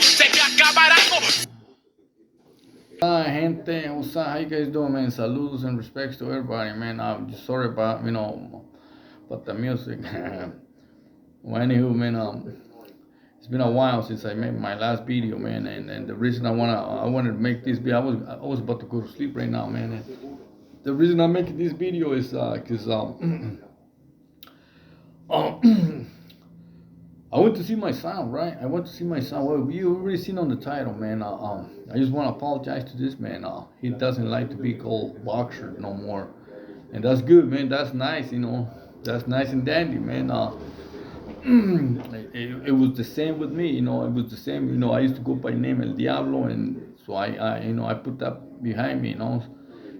se me acabará con... Hi, gente, what's up? How you guys doing, man? Saludos and respects to everybody, man. I'm just sorry about, about the music. Well, anywho, man, it's been a while since I made my last video, man, and the reason I wanted to make this video, I was about to go to sleep right now, man. And the reason I'm making this video is because I went to see my son, right? I went to see my son. Well, you already seen on the title, man. I just want to apologize to this man. He doesn't like to be called boxer no more, and that's good, man. That's nice, That's nice and dandy, man. It was the same with me, It was the same, I used to go by name El Diablo, and so I put that behind me,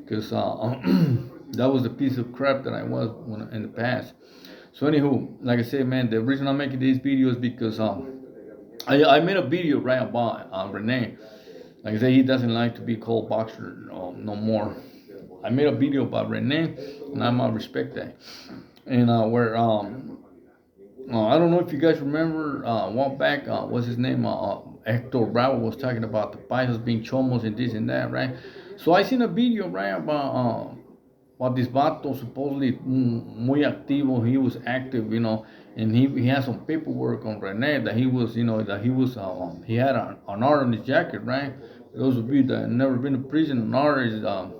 because that was the piece of crap that I was in the past. So anywho, like I said, man, the reason I'm making these videos because I made a video right about Rene. Like I said, he doesn't like to be called boxer no more. I made a video about Rene, and I'm gonna respect that. And where I don't know if you guys remember a while back, what's his name? Hector Bravo was talking about the paisas being chomos and this and that, right? So I seen a video, right, about this vato supposedly muy activo. He was active, and he had some paperwork on Rene that he was, he had an R on his jacket, right? Those of you that have never been to prison, an R is the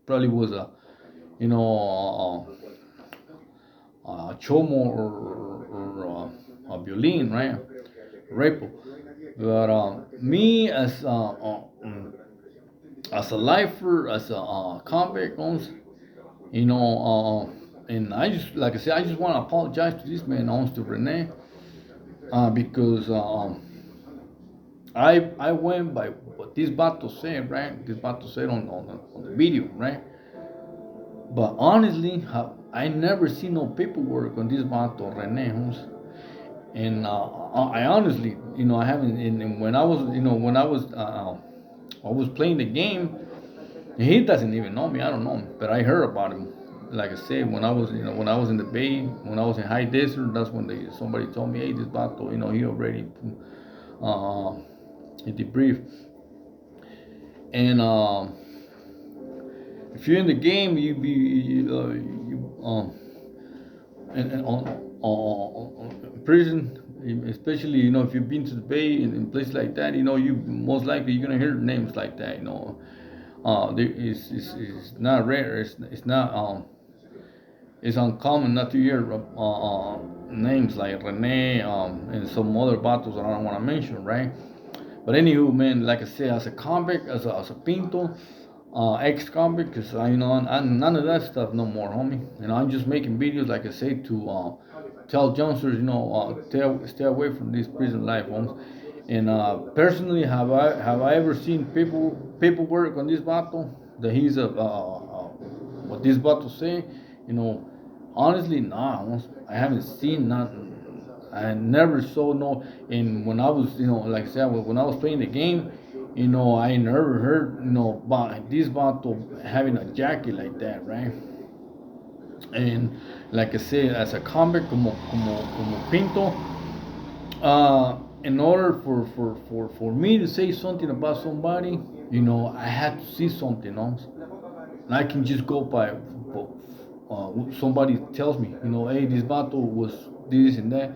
probably was a, you know, chomo or a violin, right? Repo. But me as a lifer, as a convict, and I just, like I said, I just want to apologize to this man, to Rene, because I went by what this vato said, right? This vato said on the video, right? But honestly, I never seen no paperwork on this vato Rene, and I honestly, I haven't. And when I was, I was playing the game. He doesn't even know me. I don't know him, but I heard about him. Like I said, when I was, when I was in the Bay, when I was in High Desert, that's when somebody told me, hey, this vato, he already, he debriefed. And if you're in the game, and on prison, especially, if you've been to the Bay and in places like that, you most likely you're gonna hear names like that, it's not rare. It's not it's uncommon not to hear names like Rene and some other battles that I don't want to mention, right? But anywho, man, like I said, as a convict, as a pinto, ex-convict, because I'm none of that stuff no more, homie. I'm just making videos, like I say, to tell youngsters, stay away from this prison life, homes. And personally, have I ever seen paperwork on this battle that he's what this battle say? You know, honestly, nah, I haven't seen nothing. I never saw no. And when I was, like I said, when I was playing the game, I never heard, about this battle having a jacket like that, right? And like I said, as a convict, como Pinto, in order for me to say something about somebody, I had to see something else. And I can just go by somebody tells me, hey, this battle was this and that.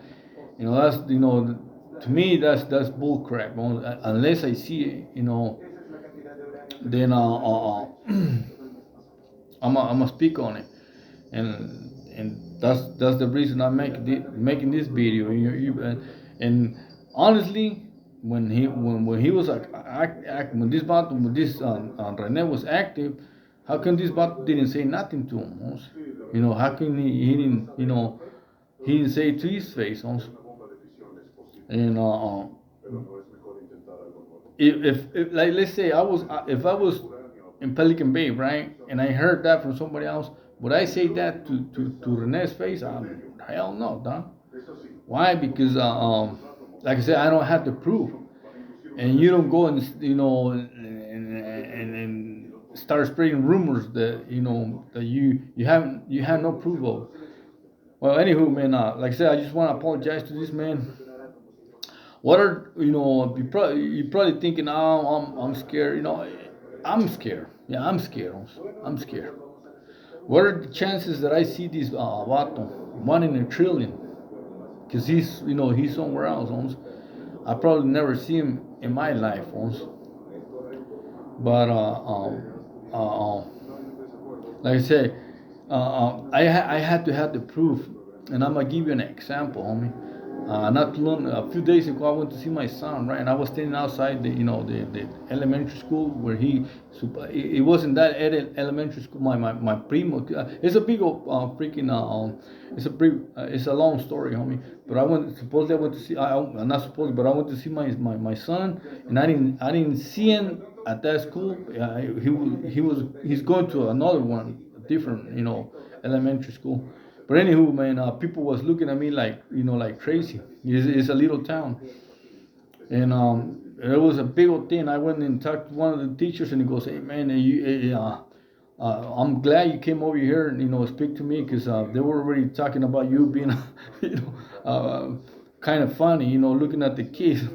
That's, to me, that's bull crap. Unless I see it, then I'm gonna speak on it, and that's the reason I'm making this video. And honestly, when he was like when this battle when this Rene was active, how come this battle didn't say nothing to him? How come he didn't he didn't say it to his face? And if like let's say if I was in Pelican Bay, right, and I heard that from somebody else, would I say that to Rene's face? Hell no, dog. Why? Because like I said, I don't have the proof, and you don't go and and start spreading rumors that that you have no proof of. Well, anywho, man, like I said, I just want to apologize to this man. What are you're probably thinking, oh, I'm scared. I'm scared. Yeah, I'm scared. I'm scared. What are the chances that I see this vato? 1 in a trillion. Because he's somewhere else. I probably never see him in my life. But like I say, I had to have the proof, and I'm gonna give you an example, homie. Not too long, a few days ago, I went to see my son, right? And I was standing outside the elementary school where it wasn't that elementary school. My primo, it's a big freaking it's a long story, homie. But supposedly I went to see, not supposedly, but I went to see my son, and I didn't see him at that school. He's going to another one, different, elementary school. But anywho, man, people was looking at me like, like crazy. It's a little town, and it was a big old thing. I went and talked to one of the teachers, and he goes, "Hey, man, I'm glad you came over here and speak to me because they were already talking about you being, you know, kind of funny, looking at the kids."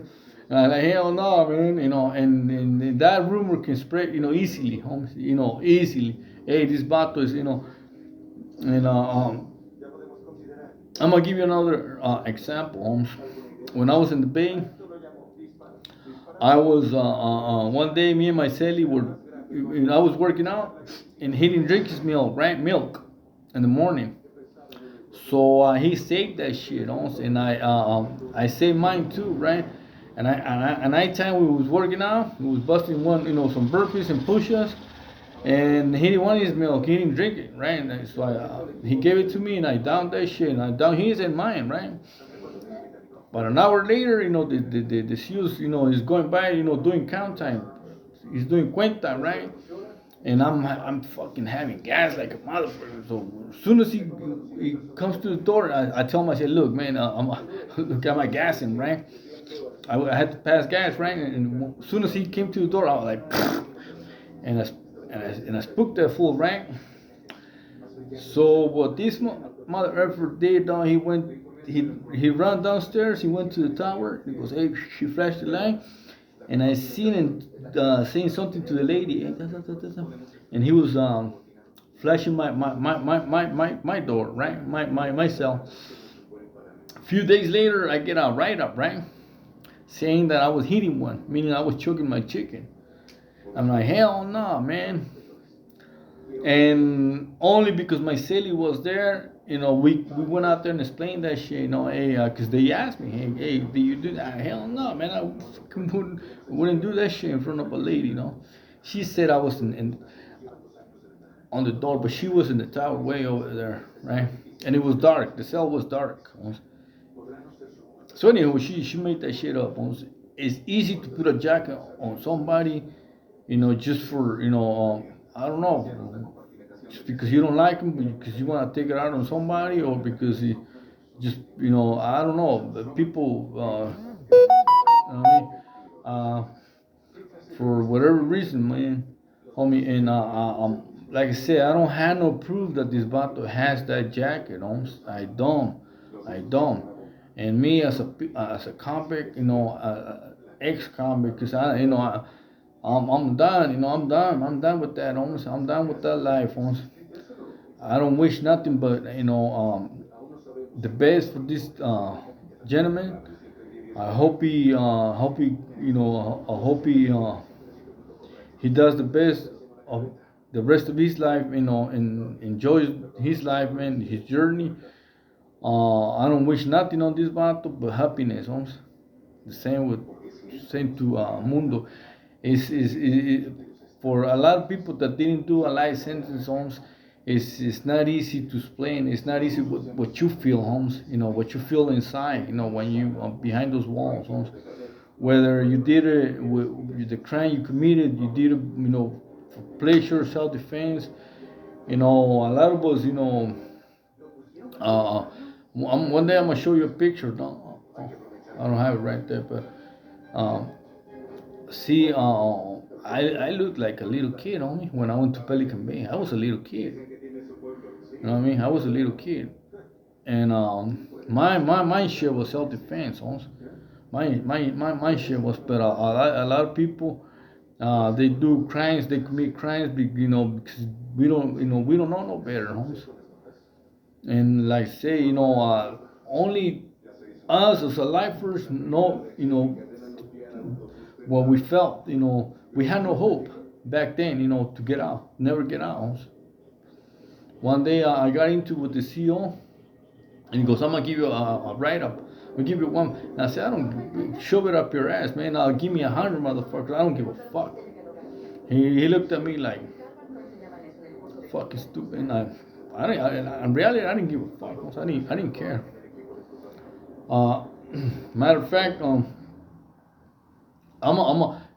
And I'm like, hell no, man, and that rumor can spread, easily, homes, easily. Hey, this bato is, and I'm gonna give you another example, Holmes. When I was in the Bay, I was one day me and my celly were, I was working out and he didn't drink his milk, right? Milk in the morning. So he saved that shit, Holmes, and I saved mine too, right? And nighttime we was working out, we was busting some burpees and push-ups, and he didn't want his milk. He didn't drink it, right? And so he gave it to me, and I downed that shit, and I downed his and mine, right? But an hour later, the Seals, is going by, doing count time. He's doing cuenta, right? And I'm fucking having gas like a motherfucker. So as soon as he comes to the door, I tell him, I say, look, man, look at my gassing, right? I had to pass gas, right? And as soon as he came to the door, I was like, and I spooked that fool, right? So what this mother effer did, he ran downstairs, he went to the tower, he goes, hey, she flashed the light, and I seen him saying something to the lady, and he was flashing my door, right, my cell. A few days later, I get a write up, right, saying that I was hitting one, meaning I was choking my chicken. I'm like, hell no, man. And only because my silly was there, we went out there and explained that shit, hey, because they asked me, hey, do you do that? Hell no, man, I wouldn't do that shit in front of a lady, She said I was on the door, but she was in the tower way over there, right? And it was dark. The cell was dark. So anyway, she made that shit up. It's easy to put a jacket on somebody, just for I don't know, just because you don't like him, because you want to take it out on somebody, or because he just I don't know, people I mean, for whatever reason, man, homie, and like I said, I don't have no proof that this vato has that jacket, homes. I don't. And me as a convict, ex-convict, because I'm done, I'm done with that, homes. I'm done with that life, homes. I don't wish nothing but the best for this gentleman. I hope he, I hope he does the best of the rest of his life, and enjoys his life, man, his journey. I don't wish nothing on this battle but happiness, homes. The same to Mundo. Is for a lot of people that didn't do a life sentence, homes. It's not easy to explain. It's not easy what you feel, Holmes. What you feel inside. When you are behind those walls, Holmes. Whether you did it with the crime you committed, you did it, for pleasure, self-defense. A lot of us, one day I'm gonna show you a picture. No, I don't have it right there, but see, I looked like a little kid only when I went to Pelican Bay. I was a little kid. You know what I mean? I was a little kid, and my share was self-defense, also. My shit was, but a lot of people, they do crimes, they commit crimes, because we don't know no better, homes. And like say, only us as a lifers know, what we felt, we had no hope back then, to get out, never get out, homes. One day I got into with the CEO, and he goes, "I'm gonna give you a write up. I'll give you one." And I said, "I don't shove it up your ass, man. I'll give me 100 motherfuckers. I don't give a fuck." He looked at me like, "Fucking stupid." And in reality, I didn't give a fuck. I didn't care. Uh, Matter of fact,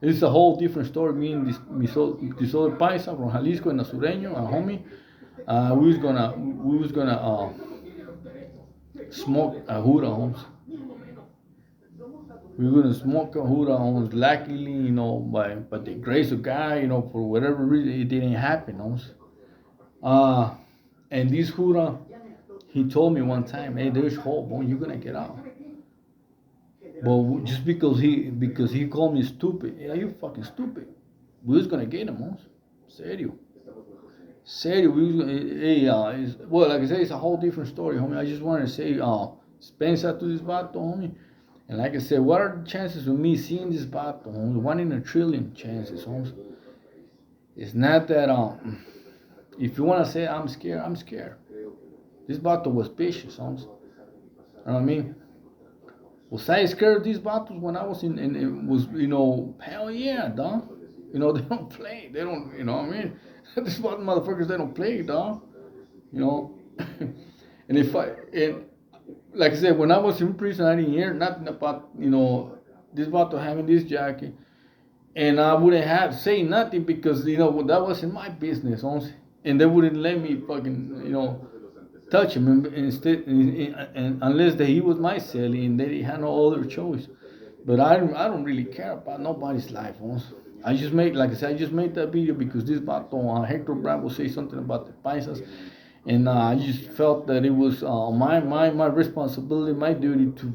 it's a whole different story. Me and this other paisa from Jalisco, and a sureño, a homie. We was gonna smoke a hura, homes. We were gonna smoke a hura, homes. Luckily, by the grace of God, for whatever reason, it didn't happen, homes. Uh, and this hura, he told me one time, "Hey, there's hope, boy. You're gonna get out." But just because he called me stupid, yeah, you fucking stupid. We was gonna get him, homes. Serio. Serio, hey, well, like I said, it's a whole different story, homie. I just wanted to say, Spencer to this vato, homie. And like I said, what are the chances of me seeing this vato, homie? 1 in a trillion chances, homie. It's not that, if you want to say I'm scared, I'm scared. This vato was vicious, homie. You know what I mean? Was I scared of these battles when I was in it was, hell yeah, dog. They don't play. They don't, what I mean? These motherfuckers, they don't play, dog. You know? And like I said, when I was in prison, I didn't hear nothing about, this battle having this jacket. And I wouldn't have say nothing because, that wasn't my business, honestly. And they wouldn't let me fucking, touch him, and unless he was my celly and they had no other choice. But I don't really care about nobody's life, honestly. I just made, like I said, I just made that video because this bato, Hector Bravo, say something about the paisas, and I just felt that it was my responsibility, my duty to,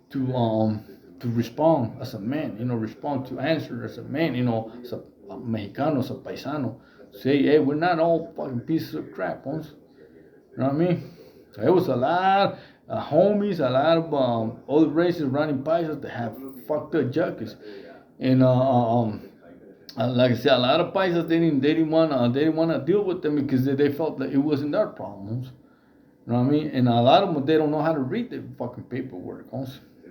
to respond as a man, respond to answer as a man, as a Mexicano, as a paisano. Say, hey, we're not all fucking pieces of crap, huh? You know what I mean? There was a lot of homies, a lot of other races running paisas that have fucked up judges. And like I said, a lot of paisas they didn't wanna deal with them because they felt that it wasn't their problems. You know what I mean? And a lot of them they don't know how to read the fucking paperwork.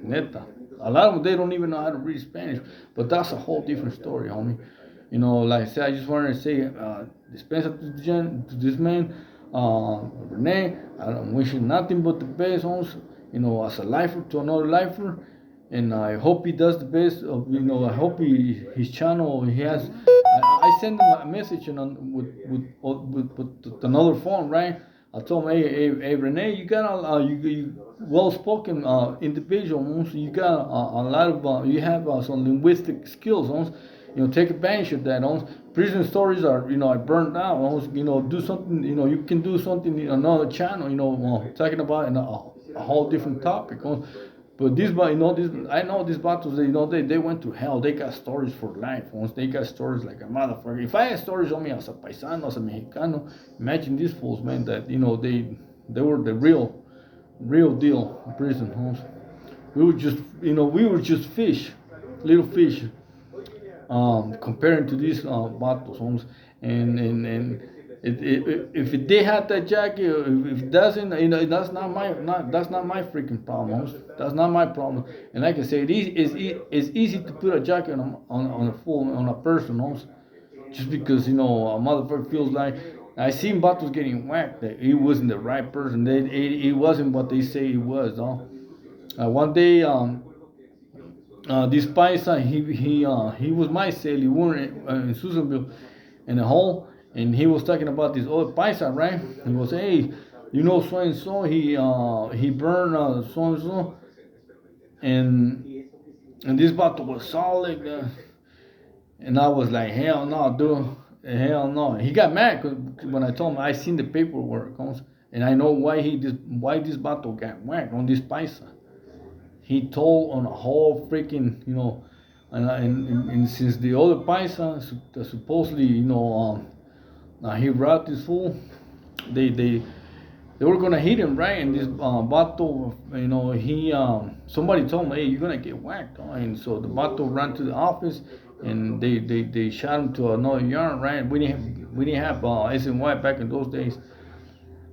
Neta. A lot of them they don't even know how to read Spanish. But that's a whole different story, homie. Like I said, I just wanted to say, dispensa to this man, Renee. I'm wishing nothing but the best, homes. As a lifer to another lifer, and I hope he does the best. I hope his channel he has. I sent him a message with another phone, right? I told him, hey, Renee, you got you well spoken individual. So you got a lot of you have some linguistic skills. Take advantage of that. Prison stories are I burned out. Do something. You can do something in another channel. Talking about a whole different topic. But I know these battles. They went to hell. They got stories for life. Once they got stories like a motherfucker. If I had stories on me as a paisano, as a Mexicano, imagine these fools, man. That they were the real deal in prison, homes. We were just fish, little fish, comparing to these battles, homes. And if they had that jacket, if it doesn't, that's not my freaking problem. That's not my problem. And like I say, it's easy to put a jacket on a person, just because a motherfucker feels like. I seen battles getting whacked that he wasn't the right person. He wasn't what they say he was. One day, this paisa, he was my cell. He were in Susanville, in a hall, and he was talking about this other paisa, right? He was, hey, so and so, he burned so and so, and this bottle was solid, and I was like, hell no, dude, hell no. He got mad when I told him I seen the paperwork, and I know why this bottle got whacked on this paisa. he told on a whole freaking, and since the other paisa supposedly, he robbed this fool, they they they were gonna hit him, right? And this Bato, he somebody told him, hey, you're gonna get whacked, and so the Bato ran to the office, and they shot him to another yard, right? We didn't have SNY back in those days,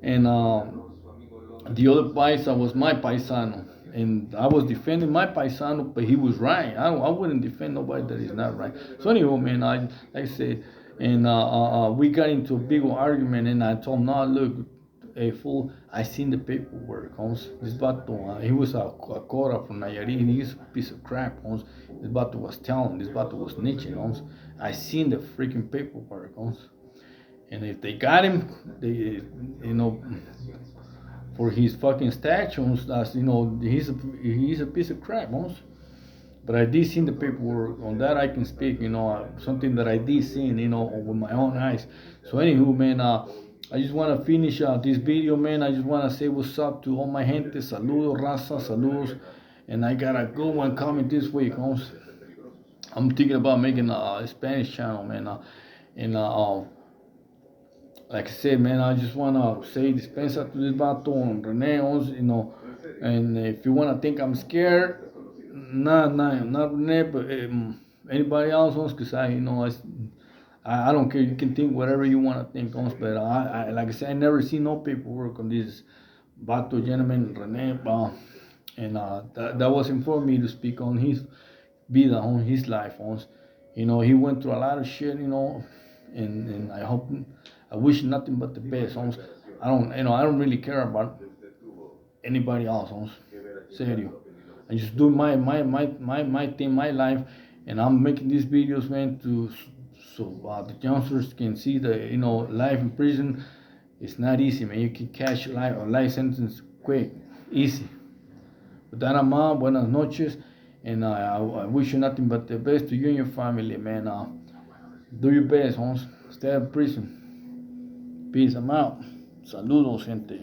and the other paisa was my paisano, and I was defending my paisano, but he was right. I wouldn't defend nobody that is not right. So anyhow, man, like I said, and we got into a big argument, and I told him, no, look, a fool, I seen the paperwork, Holmes. This bato, he was a Cora from Nayarit, and he's a piece of crap, Holmes. This bato was telling, this bato was snitching, Holmes. I seen the freaking paperwork, Holmes. And if they got him, for his fucking statues, that's, he's a piece of crap, Holmes. But I did see the paperwork on that. I can speak, something that I did see, with my own eyes. So anywho, man, I just want to finish this video, man. I just want to say what's up to all my gente. Saludos, raza, saludos. And I got a good one coming this week, Holmes. I'm thinking about making a Spanish channel, man. And like I said, man, I just want to say dispensa to this vato and Rene, and if you want to think I'm scared, not Rene, but anybody else, because I don't care. You can think whatever you want to think, but like I said, I never seen no paperwork on this vato gentleman, Rene, and that wasn't for me to speak on his vida, on his life, he went through a lot of shit, and I wish nothing but the best, I don't really care about anybody else, serio. I just do my thing, my life, and I'm making these videos, man, so the youngsters can see that, life in prison is not easy, man. You can catch a life sentence quick, easy. With that, buenas noches, and I wish you nothing but the best to you and your family, man. Do your best, Holmes. Stay out of prison. Peace. I'm out. Saludos, gente.